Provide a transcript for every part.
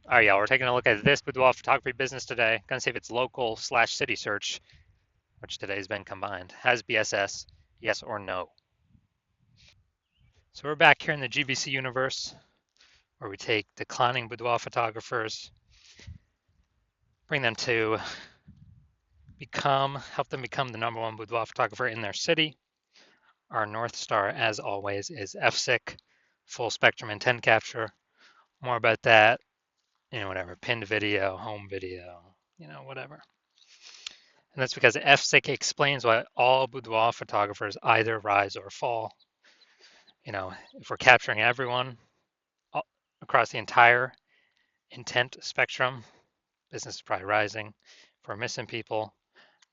All right, y'all, we're taking a look at this boudoir photography business today. Gonna see if it's local slash city search, which today has been combined. Has BSS, yes or no? So we're back here in the GBC universe where we take declining boudoir photographers, bring them to help them become the #1 boudoir photographer in their city. Our North Star, as always, is FSIC, full spectrum intent capture. More about that, whatever, pinned video, home video, whatever. And that's because FSIC explains why all boudoir photographers either rise or fall. If we're capturing everyone across the entire intent spectrum, business is probably rising. If we're missing people,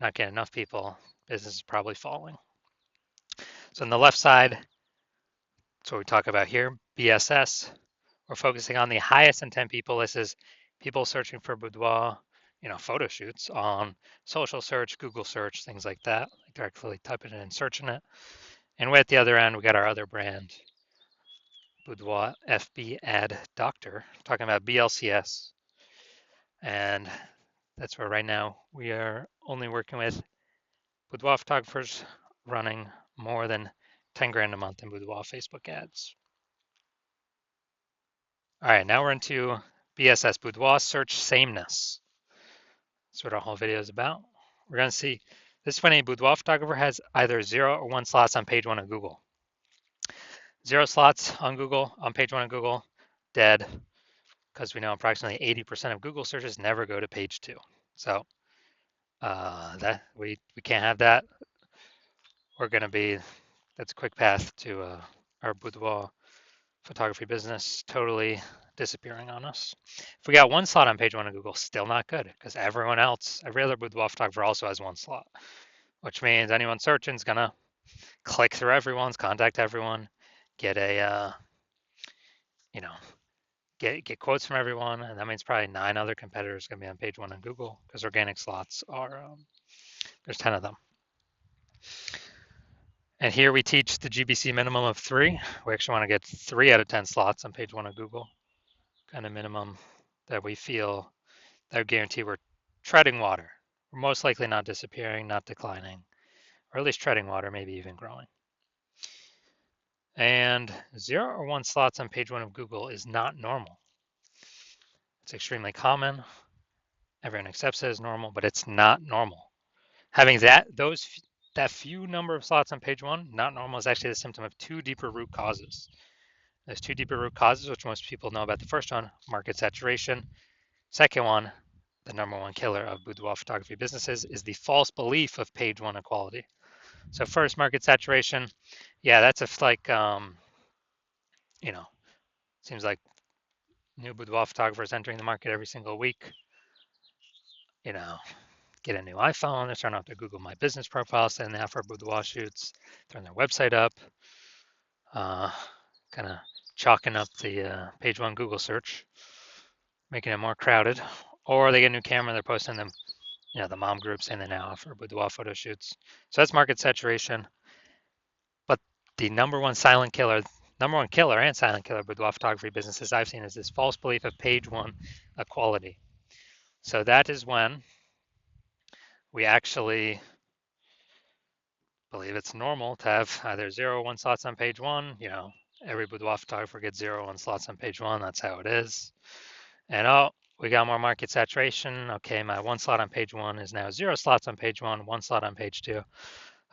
not getting enough people, business is probably falling. So on the left side, that's what we talk about here, BSS. We're focusing on the highest intent people. This is people searching for boudoir, photo shoots on social search, Google search, things like that, like directly typing it in and searching it. And way at the other end, we got our other brand, Boudoir FB Ad Doctor, talking about BLCS. And that's where right now we are only working with boudoir photographers running more than 10 grand a month in boudoir Facebook ads. All right, now we're into BSS, Boudoir Search Sameness. That's what our whole video is about. We're going to see this when a boudoir photographer has either 0 or 1 slots on page 1 of Google. 0 slots on Google, on page 1 of Google, dead, because we know approximately 80% of Google searches never go to page 2. So that we can't have that. We're going to be, that's a quick path to our boudoir photography business totally disappearing on us. If we got 1 slot on page 1 of Google, still not good, because everyone else, every other boudoir photographer also has 1 slot, which means anyone searching is going to click through everyone's, contact everyone, get a, get quotes from everyone, and that means probably 9 other competitors going to be on page 1 on Google, because organic slots are, there's 10 of them. And here we teach the GBC minimum of 3. We actually want to get 3 out of 10 slots on page 1 of Google, kind of minimum that we feel that would guarantee we're treading water. We're most likely not disappearing, not declining, or at least treading water, maybe even growing. And 0 or 1 slots on page 1 of Google is not normal. It's extremely common. Everyone accepts it as normal, but it's not normal. Having that few number of slots on page 1, not normal, is actually the symptom of 2 deeper root causes. There's 2 deeper root causes, which most people know about. The first one, market saturation. Second one, the #1 killer of boudoir photography businesses, is the false belief of page 1 equality. So first, market saturation. Yeah, that's seems like new boudoir photographers entering the market every single week. Get a new iPhone, they're starting off their Google My Business profile, saying they offer boudoir shoots, throwing their website up, kind of chalking up the page 1 Google search, making it more crowded. Or they get a new camera, they're posting them, the mom group saying they now offer boudoir photo shoots. So that's market saturation. But the #1 silent killer, #1 killer and silent killer boudoir photography businesses I've seen is this false belief of page 1 equality. So that is when we actually believe it's normal to have either 0 or 1 slots on page 1. Every boudoir photographer gets 0 or 1 slots on page 1. That's how it is. And we got more market saturation. Okay, my 1 slot on page 1 is now 0 slots on page 1, 1 slot on page 2.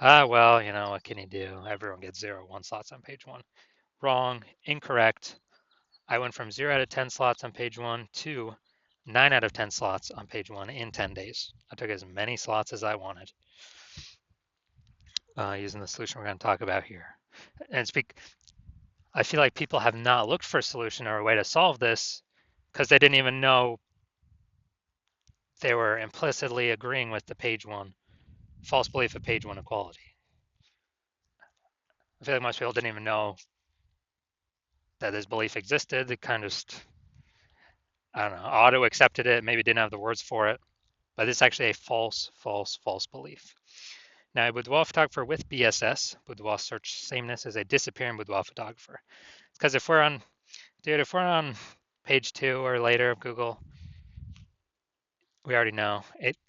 Well, what can you do? Everyone gets 0 or 1 slots on page 1. Wrong, incorrect. I went from 0 out of 10 slots on page 1 to 9 out of 10 slots on page 1 in 10 days. I took as many slots as I wanted using the solution we're going to talk about here. And I feel like people have not looked for a solution or a way to solve this because they didn't even know they were implicitly agreeing with the page 1 false belief of page 1 equality. I feel like most people didn't even know that this belief existed. They kind of just, I don't know, auto accepted it, maybe didn't have the words for it, but it's actually a false belief. Now, a boudoir photographer with BSS, boudoir search sameness, is a disappearing boudoir photographer. Because if we're on page 2 or later of Google, we already know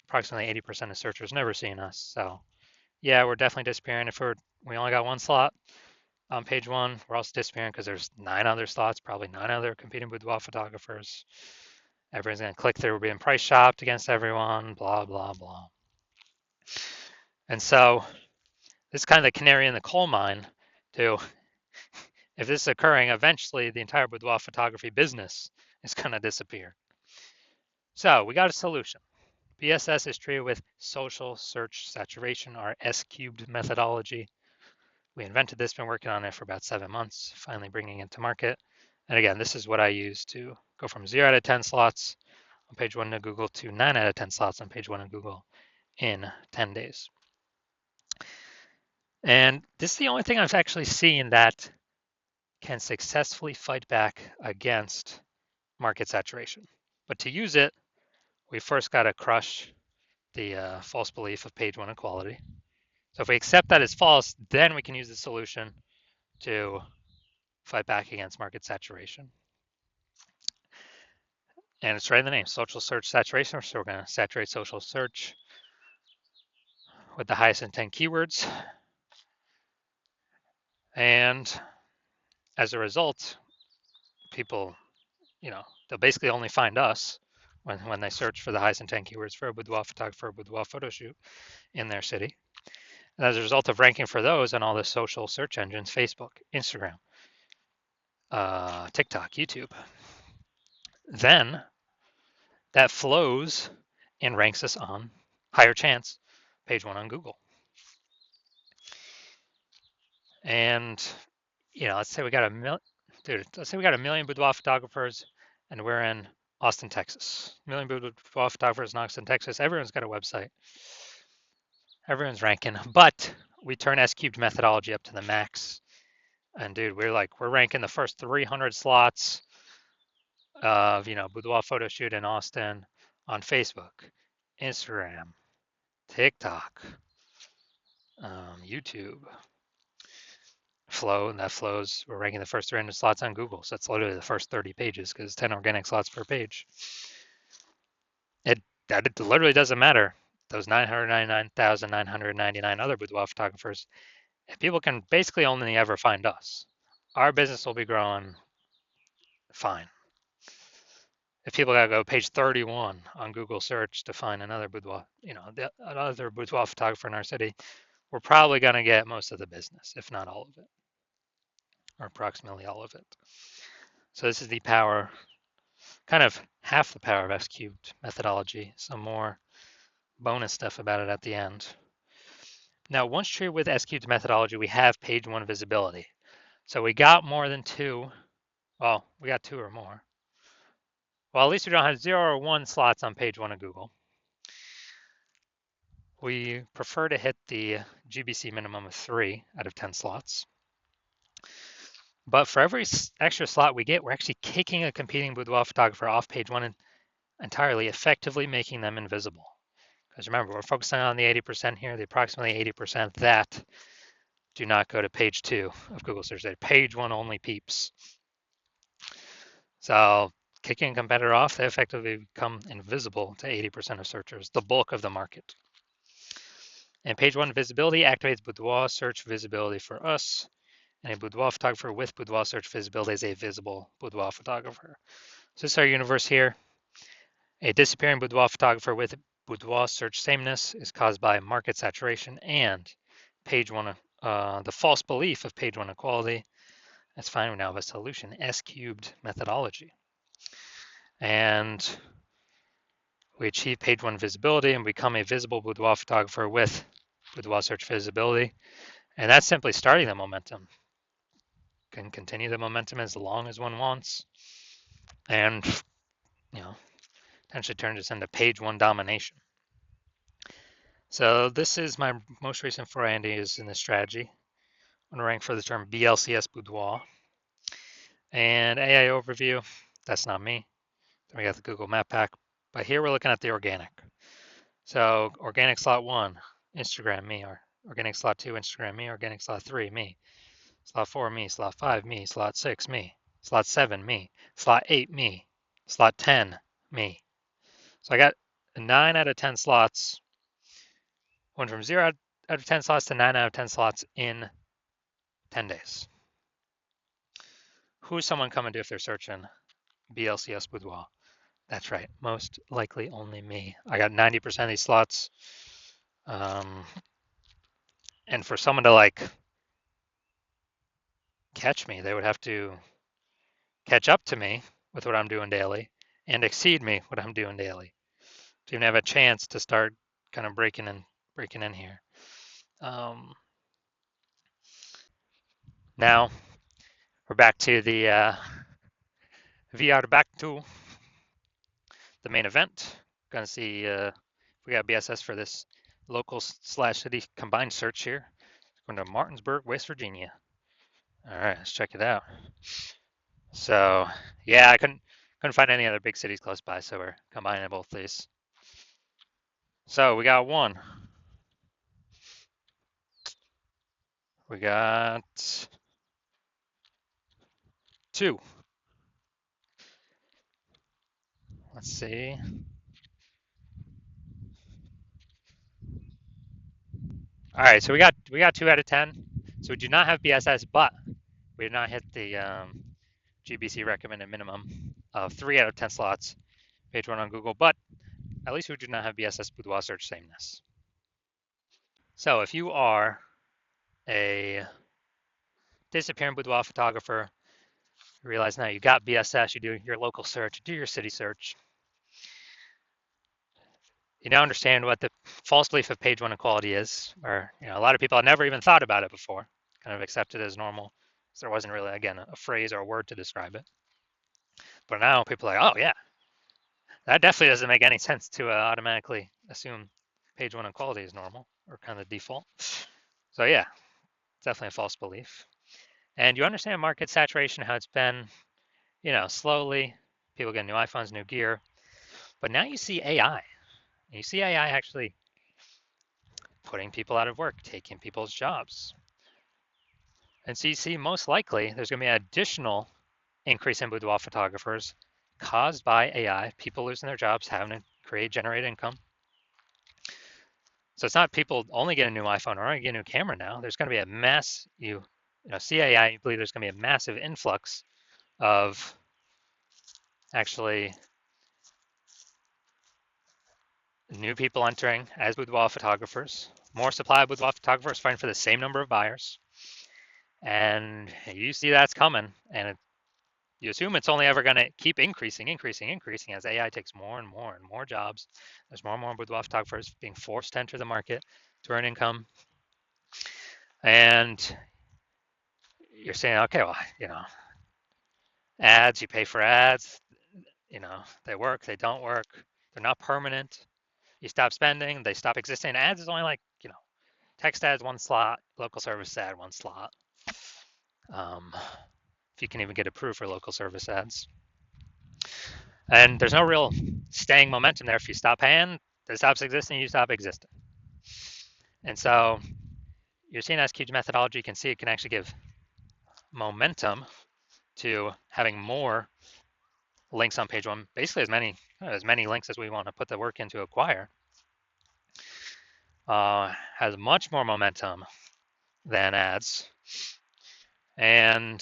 approximately 80% of searchers never seen us. So yeah, we're definitely disappearing. If we only got one slot on page 1, we're also disappearing because there's 9 other slots, probably 9 other competing boudoir photographers. Everyone's going to click through. We're being price shopped against everyone, blah, blah, blah. And so this is kind of the canary in the coal mine to, if this is occurring, eventually the entire boudoir photography business is going to disappear. So we got a solution. BSS is treated with social search saturation, our S-cubed methodology. We invented this, been working on it for about 7 months, finally bringing it to market. And again, this is what I use to go from 0 out of 10 slots on page 1 of Google to 9 out of 10 slots on page 1 of Google in 10 days. And this is the only thing I've actually seen that can successfully fight back against market saturation. But to use it, we first got to crush the false belief of page 1 equality. So if we accept that as false, then we can use the solution to fight back against market saturation. And it's right in the name, social search saturation. So we're going to saturate social search with the highest intent keywords. And as a result, people, they'll basically only find us when they search for the highest intent keywords for a boudoir photographer, boudoir photo shoot in their city. And as a result of ranking for those on all the social search engines, Facebook, Instagram, TikTok, YouTube, then that flows and ranks us on higher chance page 1 on Google. And let's say we got a million boudoir photographers and we're in Austin, Texas. A million boudoir photographers in Austin, Texas. Everyone's got a website. Everyone's ranking, but we turn S-cubed methodology up to the max. And dude, we're ranking the first 300 slots of, boudoir photo shoot in Austin on Facebook, Instagram, TikTok, YouTube, Flow, and that flows. We're ranking the first 300 slots on Google. So it's literally the first 30 pages because 10 organic slots per page. It literally doesn't matter. Those 999,999 other boudoir photographers, if people can basically only ever find us, our business will be growing fine. If people gotta go page 31 on Google search to find another boudoir, another boudoir photographer in our city, we're probably gonna get most of the business, if not all of it, or approximately all of it. So this is the power, kind of half the power of S-cubed methodology. Some more bonus stuff about it at the end. Now, once treated with S-cubed methodology, we have page 1 visibility. So we got more than 2. Well, we got 2 or more. Well, at least we don't have 0 or 1 slots on page 1 of Google. We prefer to hit the GBC minimum of 3 out of 10 slots. But for every extra slot we get, we're actually kicking a competing boudoir photographer off page 1 entirely, effectively making them invisible. Because remember, we're focusing on the 80% here, the approximately 80% that do not go to page 2 of Google search. They're page 1 only peeps. So kicking a competitor off, they effectively become invisible to 80% of searchers, the bulk of the market. And page 1 visibility activates boudoir search visibility for us. And a boudoir photographer with boudoir search visibility is a visible boudoir photographer. So this is our universe here. A disappearing boudoir photographer with boudoir search sameness is caused by market saturation and page 1, the false belief of page 1 equality. That's fine. We now have a solution, S-cubed methodology. And we achieve page 1 visibility and become a visible boudoir photographer with boudoir search visibility. And that's simply starting the momentum. Can continue the momentum as long as one wants. And, potentially turn this into page 1 domination. So this is my most recent foray into using this strategy. I'm gonna rank for the term BLCS boudoir. And AI overview, that's not me. Then we got the Google Map Pack. But here we're looking at the organic. So organic slot 1, Instagram, me. Or organic slot 2, Instagram, me. Organic slot 3, me. Slot 4, me. Slot 5, me. Slot 6, me. Slot 7, me. Slot 8, me. Slot 10, me. So I got 9 out of 10 slots, went from 0 out of 10 slots to 9 out of 10 slots in 10 days. Who's someone coming to if they're searching BLCS Boudoir? That's right, most likely only me. I got 90% of these slots. And for someone to like catch me, they would have to catch up to me with what I'm doing daily and exceed me what I'm doing daily to even have a chance to start kind of breaking in here. Now we're back to the VR back to the main event. Gonna see if we got BSS for this local slash city combined search here. Going to Martinsburg, West Virginia. All right, let's check it out. So yeah, I couldn't find any other big cities close by, so we're combining both these. So we got 1. We got 2. Let's see. All right, so we got 2 out of 10. So we do not have BSS, but we did not hit the GBC recommended minimum of 3 out of 10 slots, page 1 on Google, but at least we do not have BSS Boudoir search sameness. So if you are a disappearing boudoir photographer, you realize now you got BSS, you do your local search, do your city search. You now understand what the false belief of page 1 equality is, or a lot of people had never even thought about it before, kind of accepted it as normal. So there wasn't really, again, a phrase or a word to describe it. But now people are like, oh yeah, that definitely doesn't make any sense to automatically assume page 1 equality is normal or kind of default. So yeah, definitely a false belief. And you understand market saturation, how it's been, slowly, people get new iPhones, new gear. But now you see AI. You see AI actually putting people out of work, taking people's jobs. And so you see most likely there's going to be an additional increase in boudoir photographers caused by AI, people losing their jobs, having to generate income. So it's not people only get a new iPhone or only get a new camera now. There's going to be a mass, see AI, you believe there's going to be a massive influx of actually new people entering as boudoir photographers, more supply of boudoir photographers fighting for the same number of buyers. And you see that's coming, and you assume it's only ever going to keep increasing as AI takes more and more and more jobs. There's more and more boudoir photographers being forced to enter the market to earn income. And you're saying, okay, well, ads, you pay for ads, they work, they don't work, they're not permanent. You stop spending, they stop existing. Ads is only like, text ads 1 slot, local service ad 1 slot. If you can even get approved for local service ads. And there's no real staying momentum there. If you stop paying, it stops existing, you stop existing. And so you're seeing SQ's methodology, you can see it can actually give momentum to having more links on page 1, basically as many links as we want to put the work in to acquire. Has much more momentum than ads. And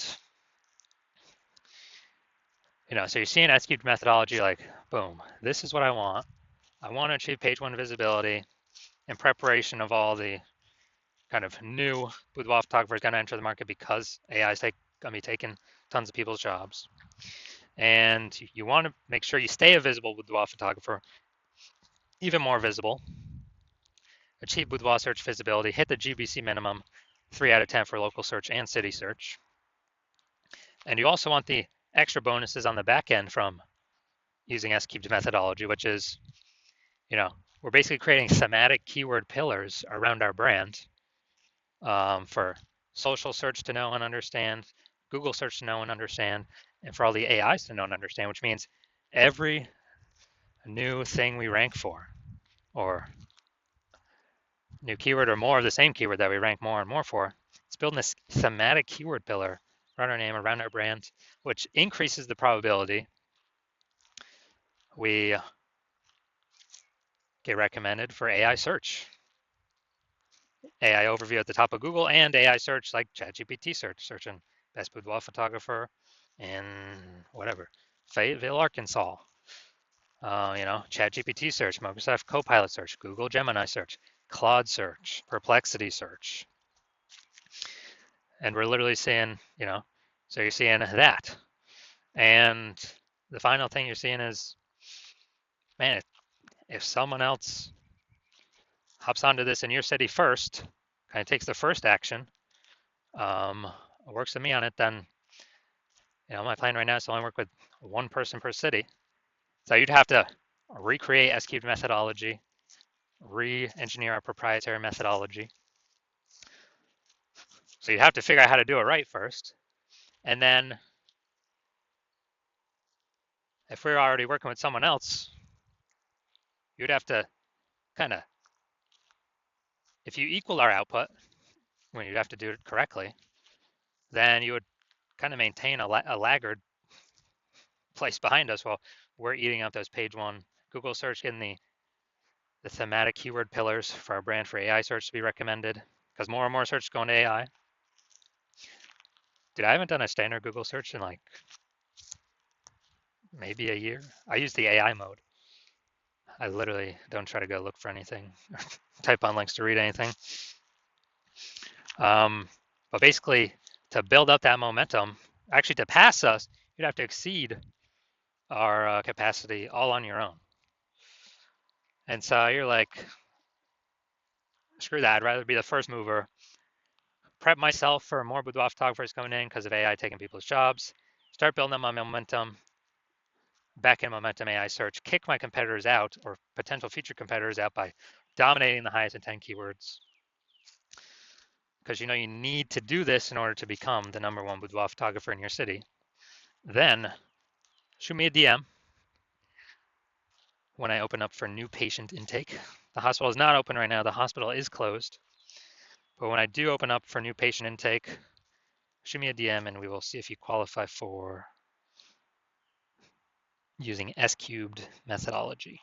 so you're seeing SQ's methodology like, boom, this is what I want. I want to achieve page 1 visibility in preparation of all the kind of new boudoir photographers going to enter the market because AI is going to be taking tons of people's jobs. And you want to make sure you stay a visible boudoir photographer, even more visible, achieve boudoir search visibility, hit the GBC minimum, 3 out of 10 for local search and city search. And you also want the extra bonuses on the back end from using SQ's methodology, which is, we're basically creating thematic keyword pillars around our brand for social search to know and understand, Google search to know and understand, and for all the AIs to know and understand, which means every new thing we rank for, or new keyword or more of the same keyword that we rank more and more for, it's building this thematic keyword pillar around our name, around our brand, which increases the probability we get recommended for AI search. AI overview at the top of Google and AI search like ChatGPT search, searching best boudoir photographer in whatever, Fayetteville, Arkansas. ChatGPT search, Microsoft Copilot search, Google Gemini search, Claude search, Perplexity search. And we're literally seeing, so you're seeing that. And the final thing you're seeing is, man, if someone else hops onto this in your city first, kind of takes the first action, works with me on it, then, my plan right now is to only work with one person per city. So you'd have to recreate S-cubed methodology, re-engineer our proprietary methodology. So you'd have to figure out how to do it right first. And then if we're already working with someone else, you'd have to kind of, if you equal our output, when you'd have to do it correctly, then you would kind of maintain a laggard place behind us while we're eating up those page one Google search, getting the thematic keyword pillars for our brand for AI search to be recommended, because more and more search is going to AI. Dude, I haven't done a standard Google search in like maybe a year. I use the AI mode. I literally don't try to go look for anything, type on links to read anything. But basically, to build up that momentum, actually to pass us, you'd have to exceed our capacity all on your own. And so you're like, screw that. I'd rather be the first mover, prep myself for more boudoir photographers coming in because of AI taking people's jobs, start building up my momentum, back in momentum AI search, kick my competitors out or potential future competitors out by dominating the highest intent keywords. Because you need to do this in order to become the #1 boudoir photographer in your city. Then shoot me a DM when I open up for new patient intake. The hospital is not open right now. The hospital is closed. But when I do open up for new patient intake, shoot me a DM and we will see if you qualify for using S-cubed methodology.